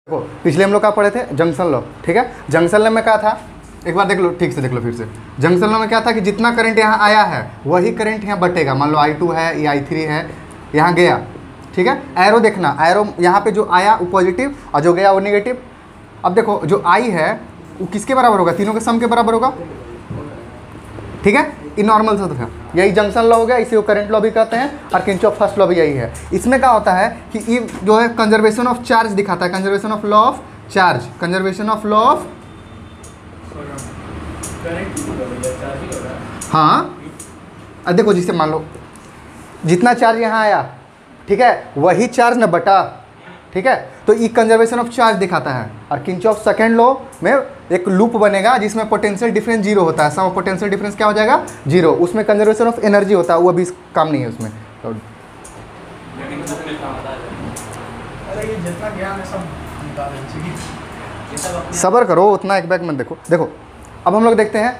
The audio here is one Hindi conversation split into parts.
देखो पिछले हम लोग क्या पढ़े थे, जंक्शन लॉ। ठीक है, जंक्शन लॉ में क्या था, एक बार देख लो, ठीक से देख लो फिर से। जंक्शन लॉ में क्या था कि जितना करंट यहाँ आया है वही करंट यहाँ बटेगा। मान लो I2 है, ये I3 है, यहाँ गया। ठीक है, एरो देखना, एरो यहाँ पे जो आया वो पॉजिटिव और जो गया वो नेगेटिव। अब देखो जो I है वो किसके बराबर होगा, तीनों के सम के बराबर होगा। ठीक है, ये नॉर्मल सा था, यही जंक्शन लॉ हो गया, इसे वो करंट लॉ भी कहते हैं और किरचॉफ फर्स्ट लॉ भी यही है। इसमें क्या होता है कि ये जो है कंजर्वेशन ऑफ चार्ज दिखाता है, conservation of law of charge, conservation of law of, हाँ। अब देखो जिससे मान लो जितना चार्ज यहाँ आया, ठीक है, वही चार्ज न बटा। ठीक है, तो ये कंजर्वेशन ऑफ चार्ज दिखाता है। और किरचॉफ सेकंड लॉ में एक लूप बनेगा जिसमें पोटेंशियल डिफरेंस जीरो होता है। सम पोटेंशियल डिफरेंस क्या हो जाएगा, जीरो। उसमें कंजर्वेशन ऑफ एनर्जी होता है, वो अभी काम नहीं है उसमें। तो सब्र करो, उतना एक बैग में देखो। देखो अब हम लोग देखते हैं,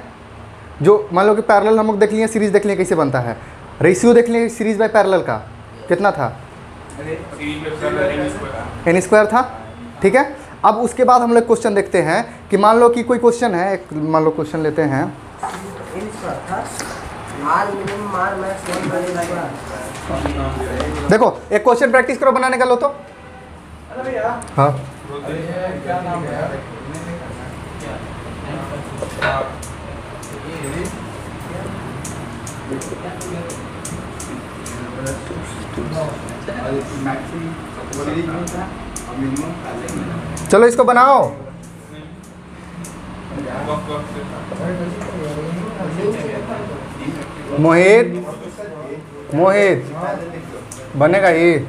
जो मान लो कि पैरेलल हम लोग देख लिए, सीरीज देख लिए कैसे बनता है। रेशियो देख लिए सीरीज बाय पैरेलल का, कितना था, n स्क्वायर था। ठीक है, अब उसके बाद हम लोग क्वेश्चन देखते हैं कि मान लो कि कोई क्वेश्चन है, मान लो क्वेश्चन लेते हैं। देखो एक क्वेश्चन प्रैक्टिस करो बनाने का, लो तो। हाँ चलो इसको बनाओ। मोहित, मोहित बनेगा ये।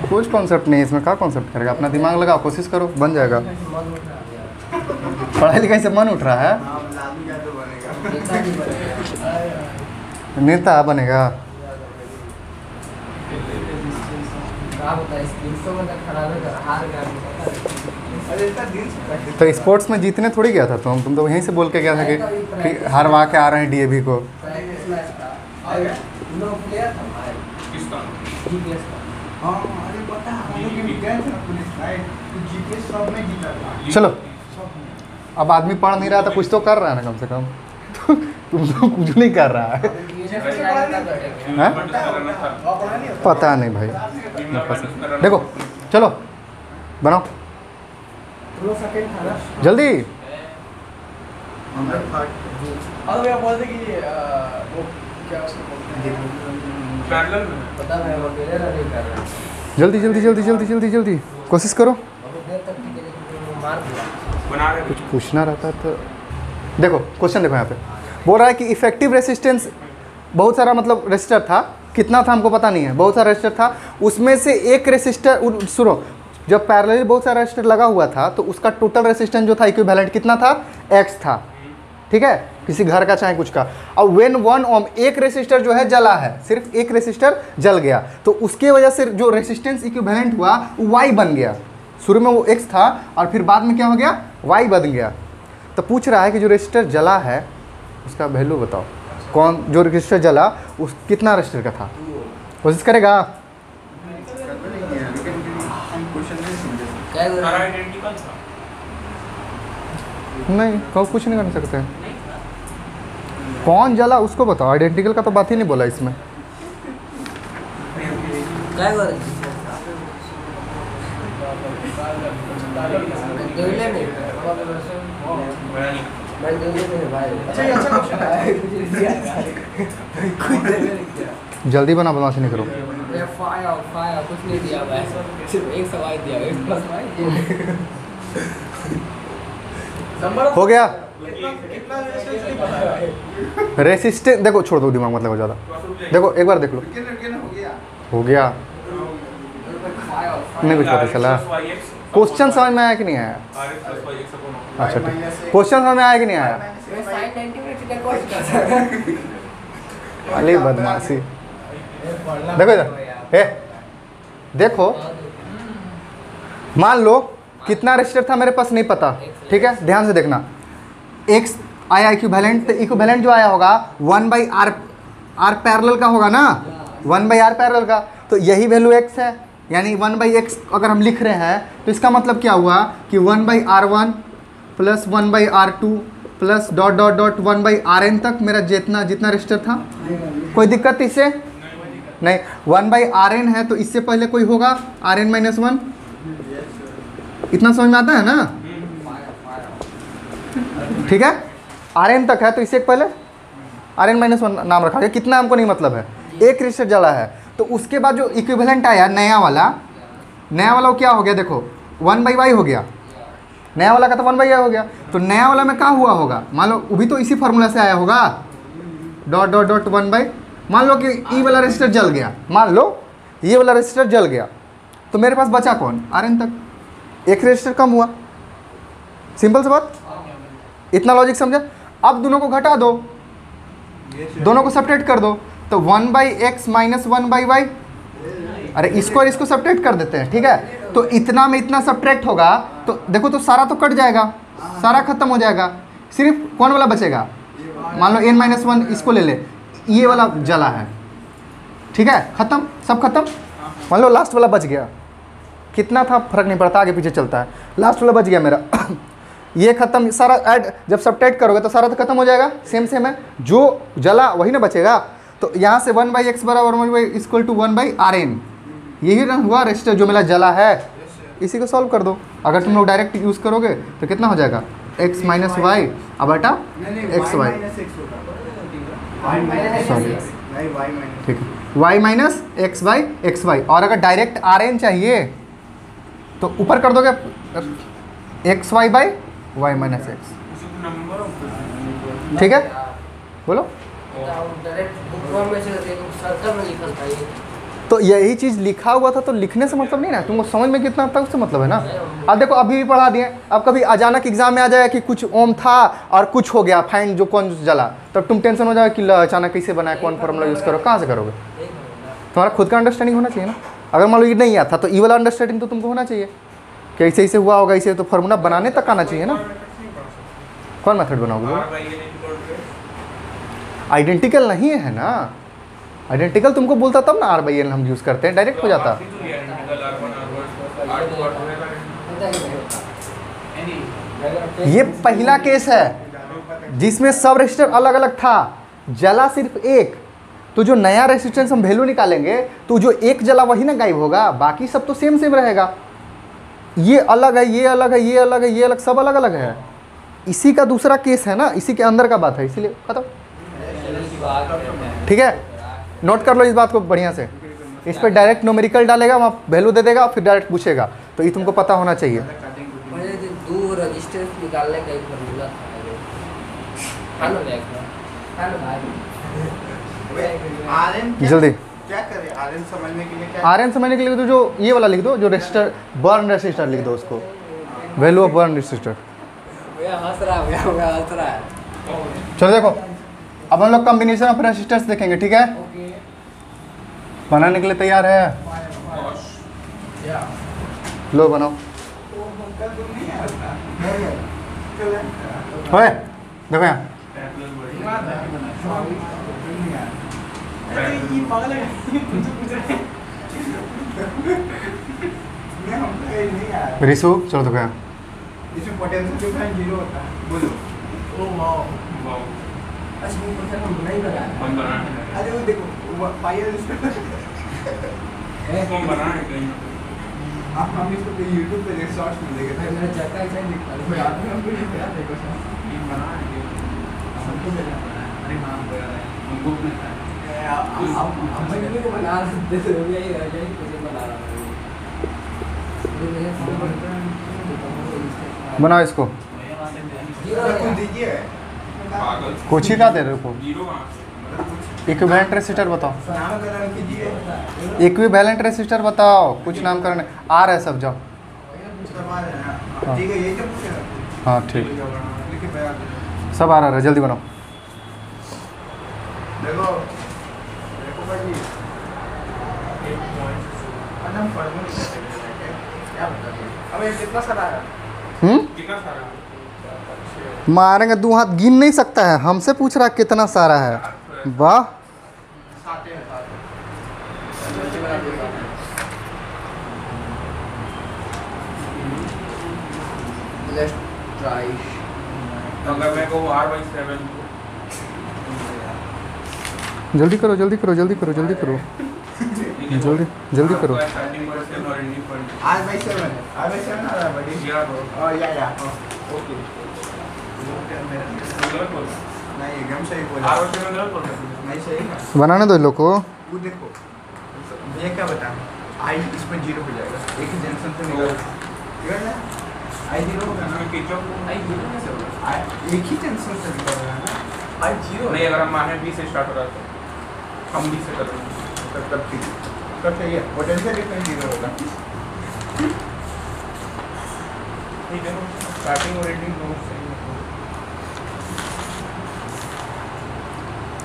कुछ कॉन्सेप्ट नहीं है इसमें, क्या कॉन्सेप्ट करेगा, अपना दिमाग लगाओ, कोशिश करो, बन जाएगा। पढ़ाई लिखाई से मन उठ रहा है, नेता बनेगा। तो स्पोर्ट्स में जीतने थोड़ी गया था तुम तो यहीं से बोल के गया था कि हरवा के आ रहे हैं DAV को। चलो अब आदमी पढ़ नहीं रहा था, कुछ तो कर रहा है ना कम से कम। तुम तो कुछ नहीं कर रहा है, पता नहीं भाई। देखो चलो बनाओ जल्दी। जल्दी जल्दी जल्दी जल्दी जल्दी जल्दी कोशिश करो। कुछ पूछना रहता तो देखो क्वेश्चन देखो, यहाँ पे बोल रहा है कि इफेक्टिव रेसिस्टेंस बहुत सारा, मतलब रेसिस्टर था, कितना था हमको पता नहीं है, बहुत सारा रेसिस्टर था, उसमें से एक रेसिस्टर, सुनो, जब पैरेलल बहुत सारा रेसिस्टर लगा हुआ था तो उसका टोटल रेसिस्टेंस जो था इक्विवेलेंट कितना था, X था। ठीक है, किसी घर का चाहे कुछ का। अब व्हेन 1 ओम, एक रेसिस्टर जो है जला है, सिर्फ एक रेसिस्टर जल गया, तो उसके वजह से जो रेसिस्टेंस इक्विवेलेंट हुआ वो Y बन गया। शुरू में वो X था और फिर बाद में क्या हो गया, Y बन गया। तो पूछ रहा है कि जो रेसिस्टर जला है उसका वैल्यू बताओ, कौन जो रेसिस्टर जला उस कितना रेसिस्टर का था, कोशिश करेगा। नहीं कहो, कुछ नहीं कर सकते। कौन जला उसको बताओ, आइडेंटिकल का तो बात ही नहीं बोला इसमें। जल्दी बना, बदमाशी नहीं करो। कुछ नहीं दिया, सिर्फ एक सवाल दिया, हो गया। रेसिस्टेंस देखो, छोड़ दो दिमाग मतलब ज़्यादा। देखो एक बार देख लो, हो गया नहीं कुछ पता चला। क्वेश्चन समझ में आया कि नहीं आया? अच्छा ठीक, क्वेश्चन समझ में आया कि नहीं आया? मैं साइन 90 मिनट का कोर्स कर सकता अली बदमाशी। देखो इधर, ए देखो, मान लो कितना रेजिस्टर था मेरे पास नहीं पता, ठीक है, ध्यान से देखना। एक्स आया इक्विवेलेंट, तो इक्विवेलेंट जो आया होगा 1/r, आर पैरेलल का होगा ना, 1/r पैरेलल का, तो यही वैल्यू x है, यानी 1/x अगर हम लिख रहे हैं तो इसका मतलब क्या हुआ कि 1/r1 plus 1/r2 plus dot dot dot 1/rn तक मेरा जितना जितना रेजिस्टर था। कोई दिक्कत इससे नहीं, 1/rn है तो इससे पहले कोई होगा rn माइनस 1, इतना समझ में आता है ना? ठीक है, rn तक है तो इससे पहले rn माइनस 1 नाम रखा गया। कितना हमको नहीं मतलब है, एक रेजिस्टर जला है। तो उसके बाद जो इक्विवेलेंट आया नया वाला वो क्या हो गया, देखो 1/y हो गया, नया वाला का तो 1/y हो गया। तो नया वाला में क्या हुआ होगा, मान लो वो भी तो इसी फार्मूला से आया होगा, डॉट डॉट डॉट 1/, मान लो कि ई वाला रेजिस्टर जल गया, मान लो ये वाला रेजिस्टर जल गया, तो मेरे पास बचा कौन, rn तक, एक रेजिस्टर कम हुआ। सिंपल सी बात, इतना लॉजिक समझा। अब दोनों को घटा दो, दोनों को सब्ट्रैक्ट कर दो, तो 1/x माइनस 1/y, अरे इसको और इसको सब्ट्रैक्ट कर देते हैं, ठीक है। तो इतना में इतना सब्ट्रैक्ट होगा तो देखो, तो सारा तो कट जाएगा, सारा खत्म हो जाएगा, सिर्फ कौन वाला बचेगा, मान लो n-1 इसको ले ले, ये वाला जला है, ठीक है, खत्म, सब खत्म। मान लो लास्ट वाला बच गया, कितना था फर्क नहीं पड़ता, आगे पीछे चलता है, लास्ट वाला बच गया मेरा ये खत्म, सारा ऐड जब सब्ट्रैक्ट करोगे तो सारा तो खत्म हो जाएगा, सेम है, जो जला वही ना बचेगा। तो यहाँ से 1/x बराबर 1/y इक्वल टू 1/rn, यही ना हुआ रेजिस्टर जो मेरा जला है। इसी को सॉल्व कर दो, अगर तुम लोग डायरेक्ट यूज़ करोगे तो कितना हो जाएगा, x माइनस वाई अब बटा एक्स वाई, ठीक है, y माइनस एक्स वाई। और अगर डायरेक्ट rn चाहिए तो ऊपर कर दोगे x y by y minus x, ठीक है, बोलो। तो यही चीज़ लिखा हुआ था, तो लिखने से मतलब नहीं ना, तुमको समझ में कितना तक उससे मतलब है ना। अब देखो अभी भी पढ़ा दिए, अब कभी अचानक एग्जाम में आ जाएगा कि कुछ ओम था और कुछ हो गया फाइन जो कौन जला, तब तुम टेंशन हो जाएगा कि अचानक कैसे बनाए, कौन फॉर्मूला यूज़ करो, कहाँ से करोगे। तुम्हारा खुद का अंडरस्टैंडिंग होना चाहिए ना। अगर मान लो ये नहीं आता तो ई वाला अंडरस्टैंडिंग तो तुमको होना चाहिए कि ऐसे ऐसे हुआ होगा, ऐसे, तो फार्मूला बनाने तक आना चाहिए ना। कौन मेथड बनाओगे, आइडेंटिकल नहीं है ना, आइडेंटिकल तुमको बोलता तब ना r/n हम यूज़ करते हैं, डायरेक्ट हो जाता। ये पहला केस है जिसमें सब रेजिस्टर अलग अलग था, जला सिर्फ एक। तो जो नया रेजिस्टेंस हम वैल्यू निकालेंगे तो जो एक जला वही ना गायब होगा, बाकी सब तो सेम रहेगा। ये अलग है, ये अलग है, ये अलग है, ये अलग, सब अलग अलग है। इसी का दूसरा केस है ना, इसी के अंदर का बात है, इसीलिए खत्म, ठीक है। नोट कर लो इस बात को बढ़िया से, इस पर डायरेक्ट न्यूमेरिकल डालेगा, वहाँ वैल्यू दे देगा, फिर डायरेक्ट पूछेगा, तो ये तुमको पता होना चाहिए। दो रजिस्टर निकालने का एक फॉर्मूला था, जल्दी क्या करें, आरएन समझने के लिए क्या, आरएन समझने के लिए तो जो ये वाला लिख दो, जो रेजिस्टर बर्न रेजिस्टर लिख दो, उसको वैल्यू ऑफ बर्न रेजिस्टर। हंस रहा है। चलो देखो, अब हम लोग कॉम्बिनेशन ऑफ रेजिस्टर्स देखेंगे, ठीक है। बनाने के लिए तैयार है, लो बनाओ, होए देखो यहाँ, रिसु चलो देखो यहाँ, इसमें पोटेंशियल डिफरेंस 0 होता है, बोलो। अच्छा वो पता नहीं बनाया, अरे वो देखो फाइल आप हम इसको पे YouTube पे देख, शॉर्ट्स में देखे थे। मेरा चक्का ऐसा ही दिखता है, बाद में हमको नहीं पता देखो सर, ये बना है हमको मिला, अरे नाम बोला है हमको नहीं था, हम मैं को बना रहे थे, यही रह गई, मुझे बना रहा बनाओ इसको, जीरो कुछ है। दीजिए पागल कुछ ही का दे रहे हो? जीरो कहाँ से? इक्विवेलेंट रेसिस्टर बताओ, नामकरण कीजिए। इक्विवेलेंट रेसिस्टर बताओ, कुछ नामकरण आ रहा है सब, जाओ। सवाल है ना, ठीक है, ये जो पूछे ना। हाँ ठीक, लिखिए बयान। सब आ रहा है, जल्दी बनाओ। देखो देखो भाई, हम फॉर्मूला कैसे करेंगे? क्या बताइए? अब ये कितना सारा है? कितना सारा? मारेंगे, दो हाथ गिन नहीं सकता है, हमसे पूछ रहा कितना सारा है। वाह, साते हैं, साते। Let's try. अगर मैं कहूँ R/7 जल्दी करो जल्दी करो जल्दी करो जल्दी करो जल्दी जल्दी करो। स्टार्टिंग परसेंट और एंडिंग परसेंट R/7 है। R/7 आ रहा है बड़ी। या तो या ओके। गलत बोल रहा नहीं, एकदम सही है। बोला। R/7 गलत बोल रहा है। नहीं सही है। बनाने दो इन लोग को। वो देखो, ये क्या बताएं? आई इसमें 0 हो जाएगा, एक ही जंक्शन से निकल, ठीक है ना? आई 0 होगा ना? इसमें किचन आई जीरो कैसे होगा? आई एक ही जंक्शन से निकल रहा है ना? आई 0 नहीं, अगर हम माने B से स्टार्ट हो रहा है तो हम B से कर रहे हैं। तब ठीक है, तब सही है। पोटेंशियल डिफरेंस 0 होगा। ठीक है, स्टार्टिंग और एंडिंग दोनों सही है।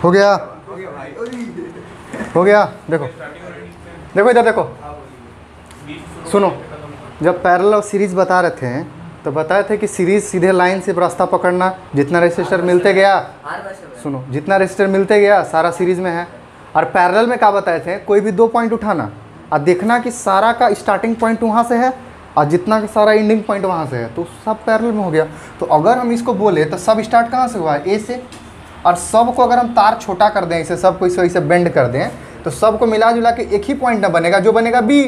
हो गया हो गया भाई। ओए हो गया। देखो स्टार्टिंग और एंडिंग से देखो इधर देखो, B शुरू सुनो। होके खत्म होगा। जब पैरेलल और सीरीज बता रहे थे तो बताए थे कि सीरीज सीधे लाइन से रास्ता पकड़ना, जितना रेसिस्टर मिलते गया, R/7 सुनो, जितना रेसिस्टर मिलते गया सारा सीरीज में है। और पैरेलल में क्या बताए थे, कोई भी 2 पॉइंट उठाना और देखना कि सारा का स्टार्टिंग पॉइंट वहाँ से है और जितना का सारा एंडिंग पॉइंट वहाँ से है, तो सब पैरेलल में हो गया। तो अगर हम इसको बोले तो सब स्टार्ट कहाँ से हुआ है? ए से। और सब को अगर हम तार छोटा कर दें, इसे सब को इसे बेंड कर दें, तो सबको मिला जुला के एक ही पॉइंट ना बनेगा, जो बनेगा बी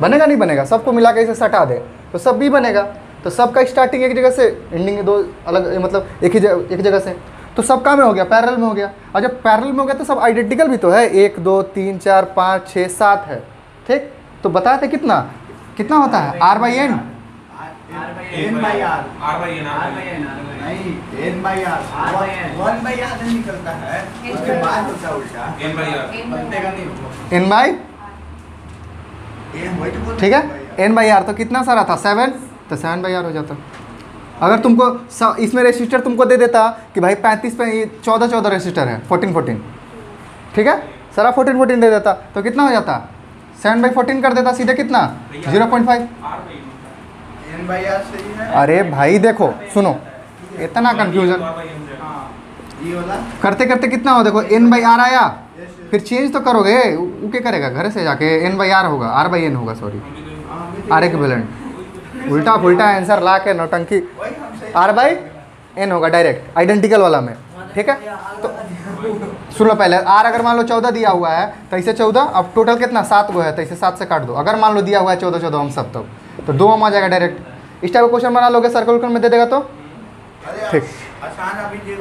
बनेगा, नहीं बनेगा। सबको मिला के इसे सटा दे तो सब बी बनेगा। तो सबका स्टार्टिंग एक जगह से, एंडिंग दो अलग, मतलब एक जगह से, तो सब का में हो गया, पैरेलल में हो गया। और जब पैरेलल में हो गया तो सब आइडेंटिकल भी तो है, 1 2 3 4 5 6 7 है, ठीक। तो बताए थे कितना कितना होता है? R/N। N/R। R/N नहीं, N/R। 1/R नहीं निकलता है, उसके बाद होता है उल्टा। N/R बनतेगा नहीं वो। N बाई, N वही तो बोल ठीक है, N/R। तो कितना सारा था? 7, तो 7/R हो जाता। अगर तुमको इसमें रेसिस्टर तुमको दे देता कि भाई 35 पे 14 रेसिस्टर है, 14, ठीक है, सारा 14 दे देता तो कितना हो जाता? 7/14 कर देता, सीधे कितना? 0.5। N/R सही है। अरे भाई देखो, सुनो, इतना कन्फ्यूजन हाँ, ये वाला। करते करते कितना हो, देखो N/R आया, फिर चेंज तो करोगे, वो क्या करेगा? घर से जाके N/R होगा, R/N होगा, सॉरी, R इक्विवेलेंट। उल्टा फुल्टा आंसर ला के नौटंकी, वही हम सही। R/N होगा डायरेक्ट, आइडेंटिकल वाला में, ठीक है। तो सुन लो पहले, R अगर मान लो 14 दिया हुआ है तो इसे 14, अब टोटल कितना 7 गो है तो इसे 7 से काट दो। अगर मान लो दिया हुआ है 14 हम सब, तो 2 हम आ जाएगा डायरेक्ट। इस टाइप का क्वेश्चन बना लोगे, सर्कल में दे देगा तो अरे ठीक। आसान अभी जो एक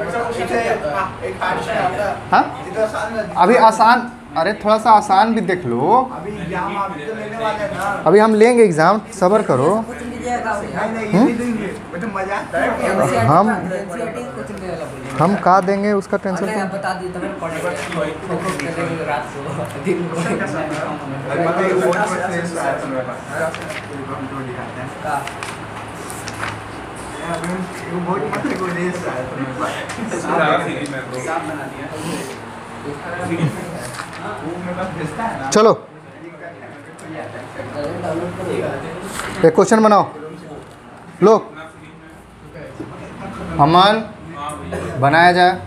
हार्ड से आता है। हाँ इतना आसान है। अभी आसान, अरे थोड़ा सा आसान भी देख लो। अभी एग्जाम आप तो लेने वाले हैं ना। अभी हम लेंगे एग्ज़ाम, सब्र करो। कुछ लीजिएगा भैया। नहीं नहीं, ये नहीं देंगे, वो तो मजा आता है। NCERT हम- NCERT कुछ नहीं वाला बोलिए। हम का देंगे उसका टेंशन अरे आप क्यों? बता दिए तब मैं पढ़ेगा। फोकस करेंगे रात को, दिन को। लगभग ये बहुत से आया था मेरे पास। हम तो दिखाते हैं। का ये अभी वो बहुत मस्त को रेस आया था मेरे पास। सारा सीरीज में ब्रो हिसाब बना दिया। वो मेरे पास भेजता है ना। चलो डाउनलोड करो। एक क्वेश्चन बनाओ, लो अमन, हाँ भैया बनाया जाए।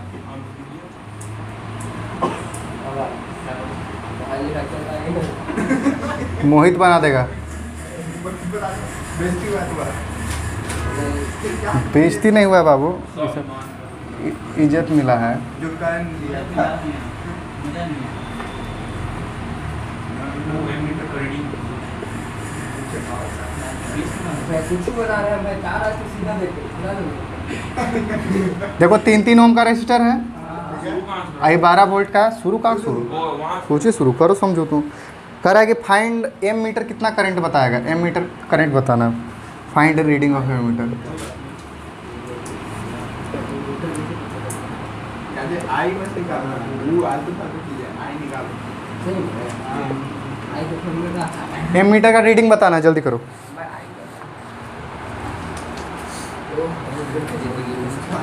मोहित बना देगा। बेइज्जती बात हुआ। बेइज्जती नहीं हुआ है बाबू, इज्जत मिला है। जो कारण दिया था। मैं कुछ बना रहा मैं 4 आज से सीधा देखे। देखो 3 ओम का रेजिस्टर है, शुरू कहाँ से? आई 12 वोल्ट का। शुरू कहाँ शुरू? वो वहाँ से- सोचिए शुरू करो, समझो तुम। कह रहा है कि फाइंड एम मीटर कितना करंट बताएगा, एम मीटर करंट बताना। Find reading of ammeter. पहले आई मत निकालना, वो आलतू फालतू चीजें आई निकालो। सही है। हाँ आई तो फिर मेरा एम मीटर का रीडिंग बताना है, जल्दी करो। मैं आई तो दिल की जिंदगी उसका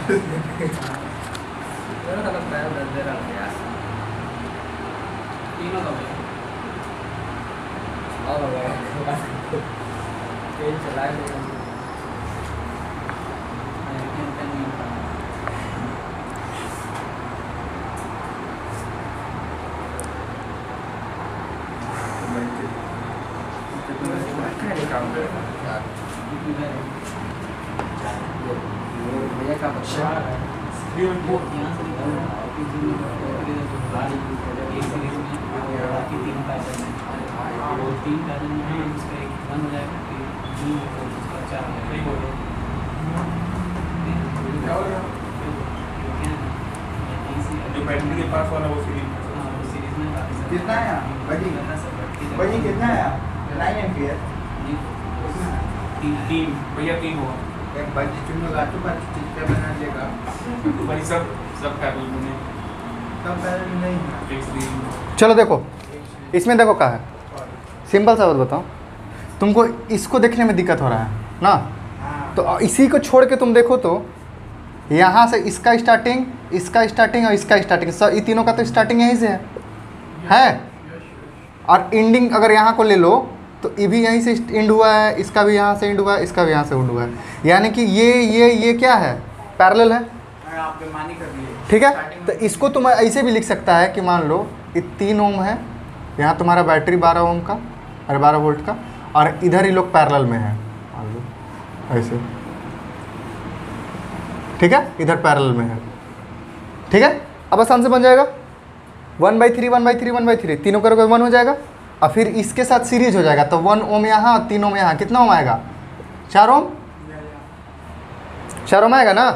मेरा तो पैर दर्द दे रहा है यार। तीनों का और हो गया तेल चलाए ले भैया का बच्चा वो यहाँ से निकल रहा है और फिर गाड़ी एक सीरीज में बाकी 3 पैटर्न है वो 3 पैटर्न में उसका एक बन हो जाएगा फिर 2 और उसका 4 नहीं बोलो जो बैटरी के पास वाला वो सीरीज सीरीज में काफी सारे कितना है बड़ी बड़ी कितना है 9 एम्पियर तीन भैया 3 हुआ एक बड़ी चुनो लाटू पर चीज का बना देगा तो भाई सब पैरल में तब पहले नहीं है एक सीरीज चलो देखो, इसमें देखो क्या है, सिंपल सा बात बताओ, तुमको इसको देखने में दिक्कत हो रहा है ना, हाँ तो इसी को छोड़ के तुम देखो तो यहाँ से इसका स्टार्टिंग, इसका स्टार्टिंग और इसका स्टार्टिंग, सब ये तीनों का तो स्टार्टिंग यहीं से है। और एंडिंग अगर यहाँ को ले लो तो ये भी यहीं से एंड हुआ है, इसका भी यहाँ से एंड हुआ है, इसका भी यहाँ से एंड हुआ है, यानी कि ये क्या है, पैरेलल है। मैं आपके मानी कर दिए ठीक है, तो इसको तुम ऐसे भी लिख सकता है कि मान लो ये 3 ओम है, यहाँ तुम्हारा बैटरी 12 ओम का और 12 वोल्ट का, और इधर ही लोग पैरेलल में है, मान लो ऐसे, ठीक है, इधर पैरेलल में है, ठीक है। अब आसान से बन जाएगा 1/3 1/3 1/3, तीनों करोगे 1 हो जाएगा, और फिर इसके साथ सीरीज हो जाएगा, तो 1 ओम यहाँ और 3 ओम यहाँ, कितना ओम आएगा, 4 ओम, 4 ओम आएगा ना।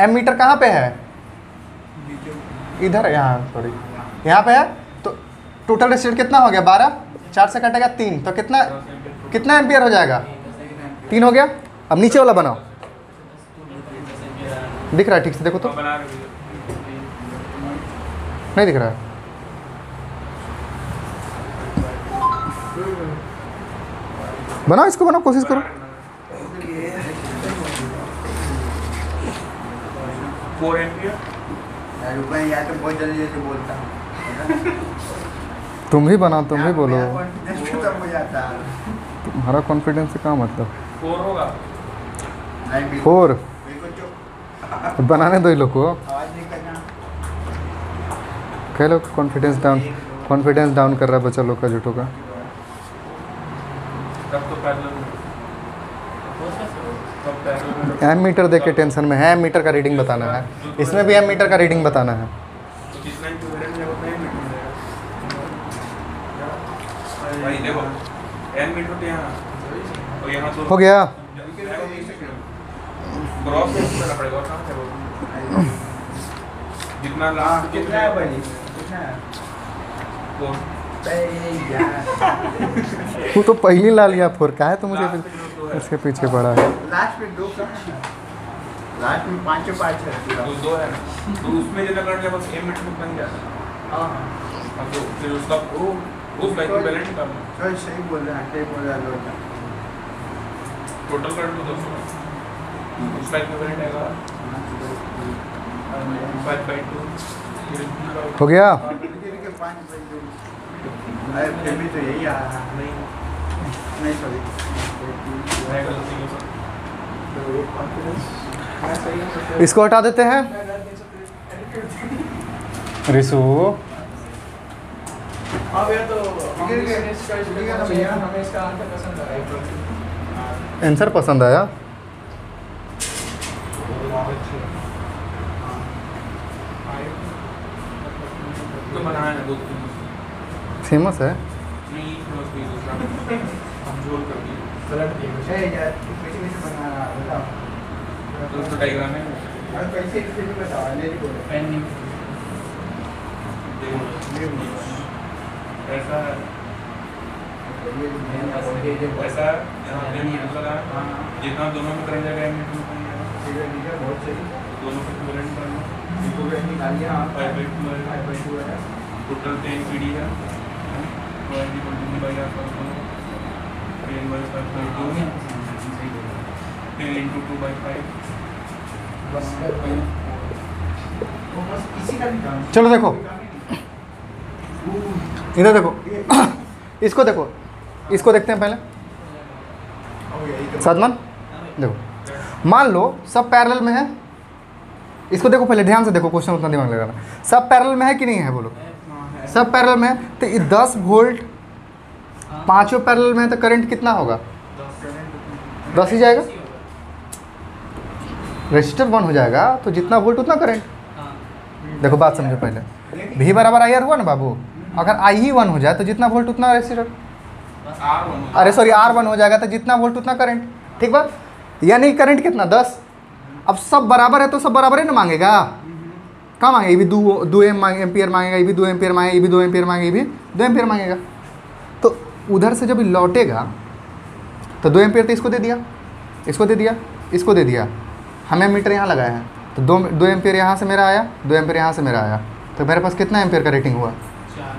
एम मीटर कहाँ पे है, इधर, यहाँ सॉरी, यहाँ पे है, तो टोटल रेजिस्टेंस कितना हो गया 12, 4 से कटेगा 3, तो कितना एम्पियर हो जाएगा, 3 हो गया। अब नीचे वाला बनाओ, दिख रहा है ठीक से, देखो तो, बना रहे हैं नहीं दिख रहा है, बनाओ इसको, बनाओ, कोशिश करो। 4 एम्पियर रुपए या तो बहुत जल्दी जैसे बोलता हूँ तुम भी बनाओ, तुम भी बोलो, कॉन्फिडेंस खत्म हो जाता है तुम्हारा कॉन्फिडेंस से क्या मतलब, 4 होगा 4 बिल्कुल चुप बनाने दो ये लोग को, आवाज नहीं करना कह लो कॉन्फिडेंस डाउन कर रहा है बच्चा लोग का, झूठों का। तब तो पैरेलल में तब पैरेलल में एम मीटर देख के टेंशन में है, एम मीटर का रीडिंग बताना है, इसमें भी एम मीटर का रीडिंग बताना है। तो जितना इक्विवेलेंट है उतना ही मीटर मिलेगा भाई। देखो n मीटर तो यहाँ और यहाँ तो हो गया, क्रॉस करना पड़ेगा, और कहाँ से वो जितना लास्ट कितना है बनी कितना है वो तू तो पहली ला लिया 4 का है, तो मुझे इसके पीछे पड़ा है। लास्ट में 2 कम है लास्ट में 5 है पूरा तो 2 है ना, तो उसमें जितना करंट है बस m मीटर में बन जाता है। हाँ अब तो फिर उसका वो उस लाइन को बैलेंस करना, तो सही बोल रहे हैं सही बोल रहे हैं लोग टोटल करंट तो 200 है, उस लाइन में बैलेंस आएगा 5/2 हो गया, अरे फिर भी तो यही आ रहा है नहीं सॉरी इसको हटा देते हैं। रिसु अब ये तो हमें इसका आंसर पसंद आया। आंसर पसंद आया, तो बनाया है 2 फेमस है। नहीं फेमस भी दूसरा हम जोड़ कर दिए गलत दिया यार कैसे बना रहा बताओ तो उसका डायग्राम है। और कैसे बताओ नहीं बोलो पेन नहीं ऐसा है, ऐसा यहाँ पे मतलब जितना दोनों में करंट जाएगा एम मीटर में बहुत सही दोनों को इक्विवेलेंट करना इसको भी निकालिए। हाँ 5/2 है, 5/2 है। टोटल 10 पीडी है, 1 = d/r पर 10 - 5/2, 10 × 2/5। बस इसी का भी काम। चलो देखो इधर देखो इसको देखो, इसको देखते हैं पहले सदमन। देखो मान लो सब पैरेलल में है, इसको देखो पहले ध्यान से देखो, क्वेश्चन उतना दिमाग लगाना। सब पैरेलल में है कि नहीं है बोलो? सब पैरेलल में है तो ये 10 वोल्ट पांचों पैरेलल में है तो करंट कितना होगा? 10 ही जाएगा। रजिस्टर 1 हो जाएगा तो जितना वोल्ट उतना करंट। देखो बात समझो पहले, V बराबर IR हुआ ना बाबू, अगर I ही 1 हो जाए तो जितना वोल्ट उतना रजिस्टर, अरे सॉरी R1 हो जाएगा तो जितना वोल्ट उतना करंट। ठीक बात, यानी करंट कितना 10। अब सब बराबर है तो सब बराबर ही ना मांगेगा, कहाँ मांगेगा? ये भी 2 एम्पियर मांगेगा, ये भी 2 एम्पियर मांगेगा, ये भी 2 एम्पियर मांगेगा, ये भी 2 एम्पियर मांगेगा। तो उधर से जब लौटेगा तो 2 एम्पियर तो इसको दे दिया, इसको दे दिया, इसको दे दिया। हमें मीटर यहाँ लगाया है तो 2 एम्पियर यहाँ से मेरा आया, 2 एम्पियर यहाँ से मेरा आया, तो मेरे पास कितना एम्पियर का रेटिंग हुआ? 4।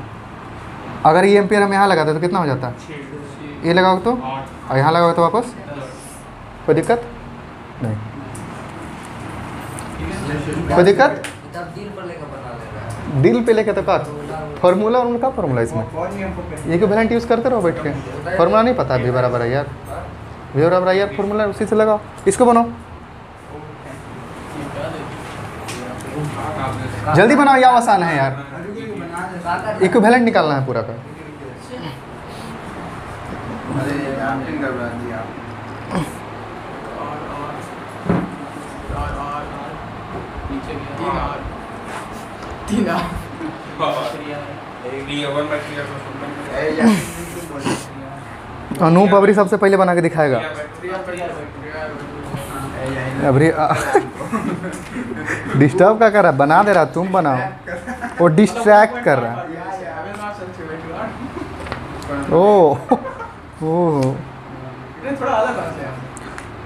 अगर ये एम्पियर हम यहाँ लगाते तो कितना हो जाता? ये लगाओ तो, और यहाँ लगाओ तो वापस, कोई दिक्कत नहीं, कोई दिक्कत? दिल पे लेके तो का फॉर्मूला, उनका फॉर्मूला इसमें इक्विवेलेंट यूज़ करते रहो बैठ के। फॉर्मूला नहीं पता? V बराबर IR, V बराबर IR फॉर्मूला उसी से लगाओ, इसको बनाओ, जल्दी बनाओ, या आसान है यार, इक्विवेलेंट निकालना है पूरा का। अनूप अबरी सबसे पहले बना के दिखाएगा। अबरी डिस्टर्ब का कर रहा, बना दे रहा, तुम बनाओ, वो डिस्ट्रैक्ट कर रहा है। ओ थोड़ा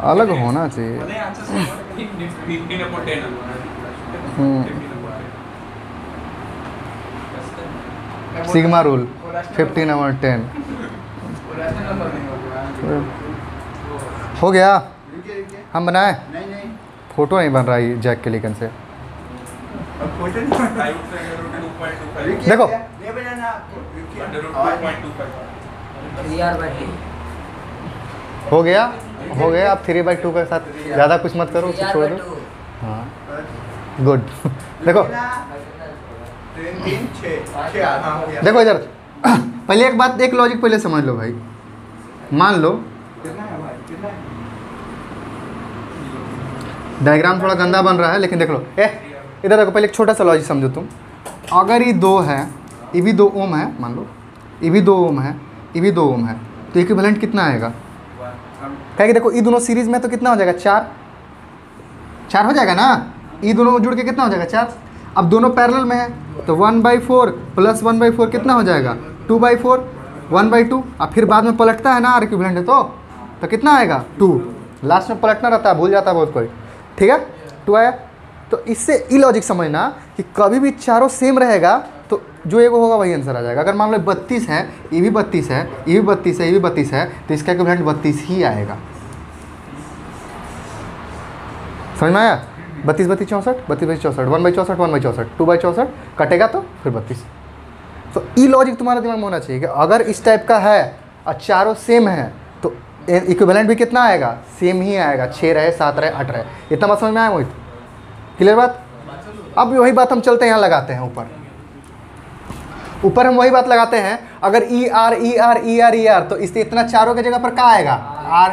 अलग होना चाहिए। सिग्मा रूल 15/10 हो गया। हम बनाए, फोटो नहीं बन रहा है जैक के लेकिन से। देखो हो गया, हो गया। आप 3/2 के साथ ज़्यादा कुछ मत करो, उसे छोड़ दो। हाँ गुड। देखो देखो इधर पहले एक बात, एक लॉजिक पहले समझ लो भाई। मान लो डायग्राम थोड़ा गंदा बन रहा है लेकिन देख लो, इधर देखो, पहले एक छोटा सा लॉजिक समझो तुम। अगर ये 2 है, ये भी 2 ओम है, मान लो ये भी 2 ओम है, ये भी 2 ओम है, तो इक्विवेलेंट कितना आएगा? क्या कि देखो ये दोनों सीरीज में तो कितना हो जाएगा? 4 हो जाएगा ना। ये दोनों जुड़ के कितना हो जाएगा? 4। अब दोनों पैरेलल में है तो 1/4 प्लस 1/4 कितना हो जाएगा? 2/4, 1/2। अब फिर बाद में पलटता है ना, आर इक्विवेलेंट है तो कितना आएगा? 2। लास्ट में पलटना रहता है, भूल जाता है बहुत कोई। ठीक है, 2 आया। तो इससे ये लॉजिक समझना कि कभी भी चारों सेम रहेगा तो जो एगो होगा वही आंसर आ जाएगा। अगर मान लो 32 है, ये भी 32 है, ये भी 32 है, ये भी 32 है, तो इसका इक्विवेलेंट 32 ही आएगा। समझ में आया? 32 32 64, 32 64, 1/64 1/64, 2/64 कटेगा तो फिर 32। तो ये लॉजिक तुम्हारे दिमाग में होना चाहिए कि अगर इस टाइप का है और चारों सेम है तो इक्विवेलेंट भी कितना आएगा? सेम ही आएगा। 6 रहे, 7 रहे, 8 रहे। इतना बात समझ में आया मोहित? क्लियर बात? अब वही बात हम चलते हैं, यहाँ लगाते हैं ऊपर हम वही बात लगाते हैं। अगर ER तो इससे इतना चारों की जगह पर क्या आएगा? R।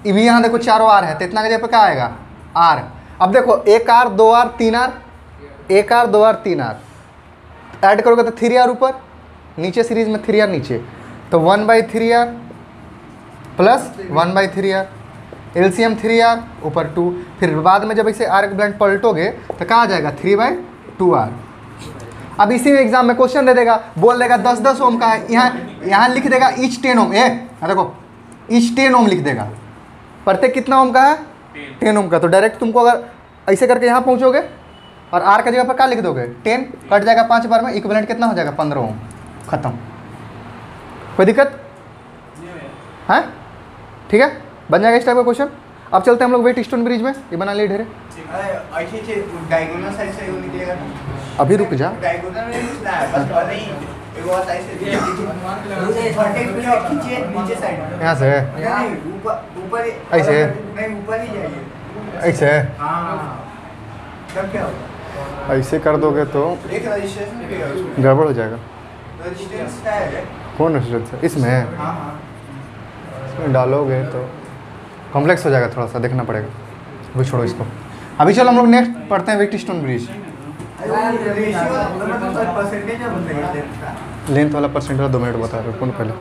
ये भी यहाँ देखो चारों R है तो इतना की जगह पर क्या आएगा? R। अब देखो 1R 2R 3R, 1R 2R 3R add करोगे तो 3R ऊपर, नीचे सीरीज में 3R नीचे, तो 1/3R plus 1/3R, LCM 3R ऊपर 2। फिर बाद में जब इसे R इक्विवेलेंट पलटोगे तो कहाँ आ जाएगा? 3/2R। अब इसी में एग्जाम में क्वेश्चन दे देगा, बोल देगा 10-10 ओम का है, यहाँ लिख देगा ईच 10 ओम। देखो ईच 10 ओम लिख देगा। प्रत्येक कितना ओम का है? 10 ओम का। तो डायरेक्ट तुमको अगर ऐसे करके यहाँ पहुँचोगे और आर का जगह पर क्या लिख दोगे 10, कट जाएगा 5 बार में, इक्विवेलेंट कितना हो जाएगा 15 ओम, खत्म। कोई दिक्कत है? ठीक है, बन जाएगा इस टाइप का क्वेश्चन। अब चलते हैं हम लोग वेट स्टोन ब्रिज में, ये बना लिए ढेरे। ऐसे डायगोनल साइड से वो निकलेगा ना, अभी रुक जा, डायगोनल में घुसना है बस, और नहीं एगो और साइड से खींचिए नीचे साइड, यहाँ से नहीं ऊपर ऐसे? नहीं ऊपर ही जाइए, ऐसे हाँ तब क्या होगा, ऐसे कर दोगे तो एक रजिस्ट्रेशन मिलेगा उसमें, गड़बड़ हो जाएगा। रजिस्टेंस का है, कौन रेजिस्टेंस है इसमें? हाँ हाँ इसमें डालोगे तो कॉम्प्लेक्स हो जाएगा, थोड़ा सा देखना पड़ेगा। अभी छोड़ो इसको, अभी चलो हम लोग नेक्स्ट पढ़ते हैं Wheatstone bridge. Ratio percentage है, लेंथ वाला परसेंट वाला 2 मिनट बता रहे हो, कौन पहले?